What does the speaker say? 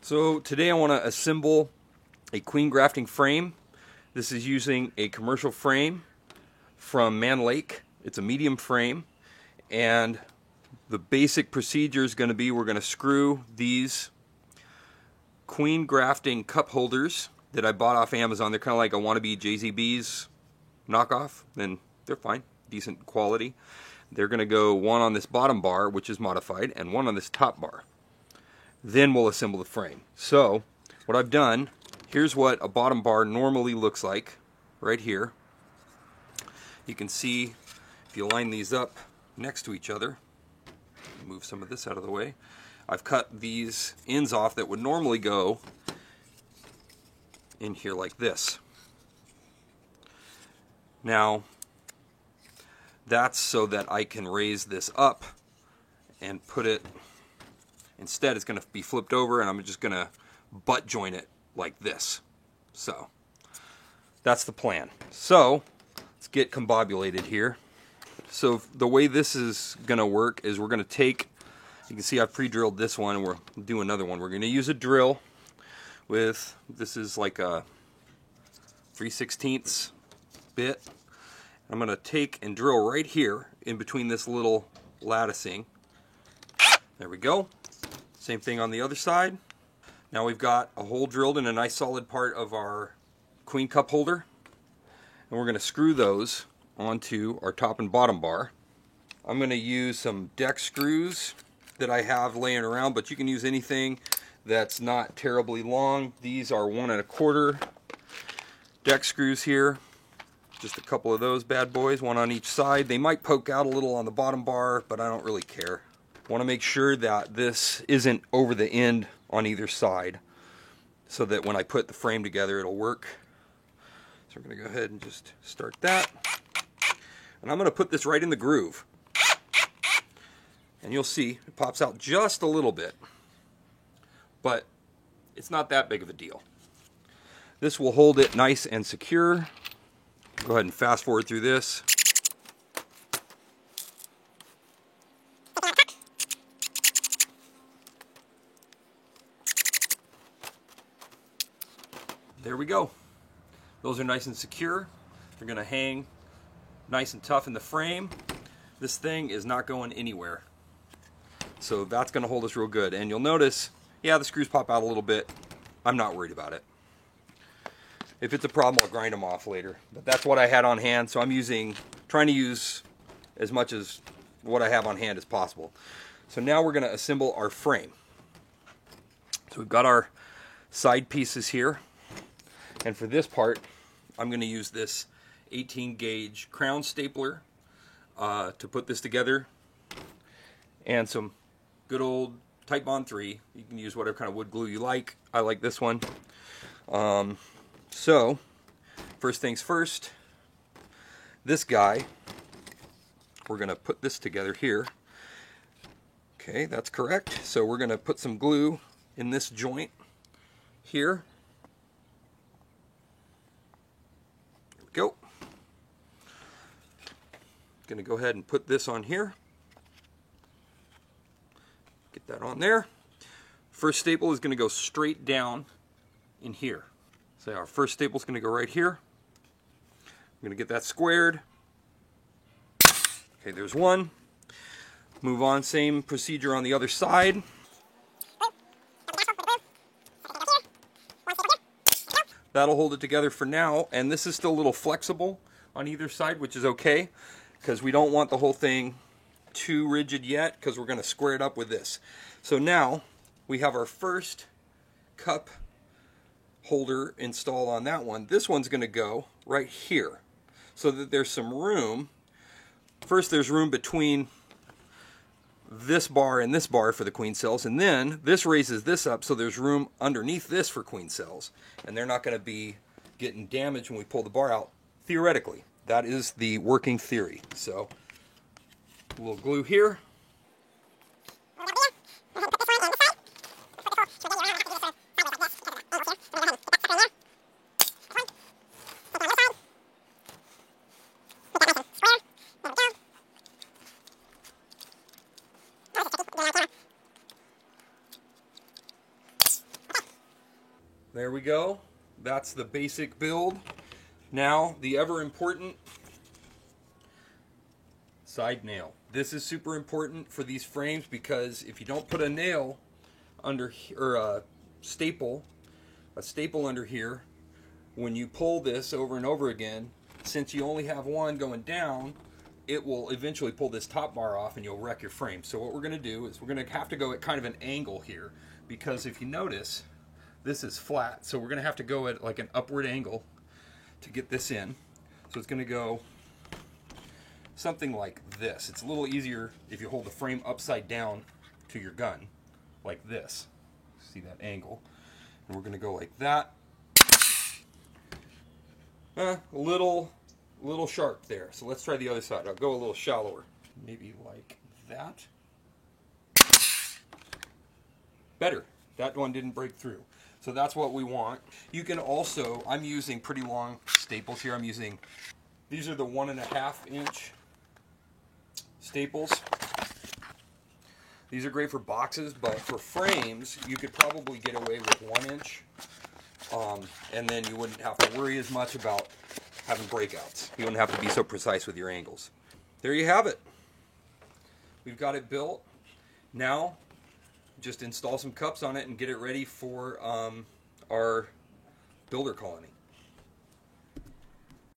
So today I want to assemble a queen grafting frame. This is using a commercial frame from Mann Lake. It's a medium frame, and the basic procedure is going to be we're going to screw these queen grafting cup holders that I bought off Amazon. They're kind of like a wannabe JZB's knockoff, and they're fine, decent quality. They're going to go one on this bottom bar, which is modified, and one on this top bar. Then we'll assemble the frame. So what I've done, here's what a bottom bar normally looks like right here. You can see if you line these up next to each other, move some of this out of the way, I've cut these ends off that would normally go in here like this. Now that's so that I can raise this up and put it, instead it's going to be flipped over, and I'm just going to butt joint it like this. So that's the plan. So let's get combobulated here. So the way this is going to work is we're going to take, you can see I've pre-drilled this one, and we'll do another one. We're going to use a drill with, this is like a 3/16 bit. I'm going to take and drill right here in between this little latticing. There we go. Same thing on the other side. Now we've got a hole drilled in a nice solid part of our queen cup holder, and we're going to screw those onto our top and bottom bar. I'm going to use some deck screws that I have laying around, but you can use anything that's not terribly long. These are 1 1/4 deck screws here. Just a couple of those bad boys, one on each side. They might poke out a little on the bottom bar, but I don't really care. I want to make sure that this isn't over the end on either side, so that when I put the frame together it'll work. So we're going to go ahead and just start that. And I'm going to put this right in the groove. And you'll see it pops out just a little bit, but it's not that big of a deal. This will hold it nice and secure. Go ahead and fast forward through this. There we go. Those are nice and secure. They're going to hang nice and tough in the frame. This thing is not going anywhere. So that's going to hold us real good. And you'll notice, yeah, the screws pop out a little bit. I'm not worried about it. If it's a problem, I'll grind them off later. But that's what I had on hand, so I'm trying to use as much as what I have on hand as possible. So now we're going to assemble our frame. So we've got our side pieces here. And for this part, I'm going to use this 18 gauge crown stapler to put this together, and some good old Titebond 3. You can use whatever kind of wood glue you like. I like this one. So first things first, this guy, we're going to put this together here. Okay, that's correct. So we're going to put some glue in this joint here. There we go. Going to go ahead and put this on here. Get that on there. First staple is going to go straight down in here. So our first staple is going to go right here. I'm going to get that squared. Okay, there's one. Move on, same procedure on the other side. That'll hold it together for now, and this is still a little flexible on either side, which is okay, because we don't want the whole thing too rigid yet, because we're going to square it up with this. So now we have our first cup holder installed on that one. This one's going to go right here, so that there's some room. First, there's room between this bar and this bar for the queen cells, and then this raises this up, so there's room underneath this for queen cells, and they're not going to be getting damaged when we pull the bar out, theoretically. That is the working theory. So a little glue here. There we go. That's the basic build. Now, the ever important side nail. This is super important for these frames because if you don't put a nail under, or a staple under here, when you pull this over and over again, since you only have one going down, it will eventually pull this top bar off and you'll wreck your frame. So what we're going to do is we're going to have to go at kind of an angle here, because if you notice, this is flat, so we're going to have to go at like an upward angle to get this in. So it's going to go something like this. It's a little easier if you hold the frame upside down to your gun, like this. See that angle? And we're going to go like that. A little sharp there. So let's try the other side. I'll go a little shallower. Maybe like that. Better. That one didn't break through. So that's what we want. You can also, I'm using pretty long staples here. These are the 1.5 inch staples. These are great for boxes, but for frames, you could probably get away with 1 inch. And then you wouldn't have to worry as much about having breakouts. You wouldn't have to be so precise with your angles. There you have it. We've got it built. Now, just install some cups on it and get it ready for our builder colony.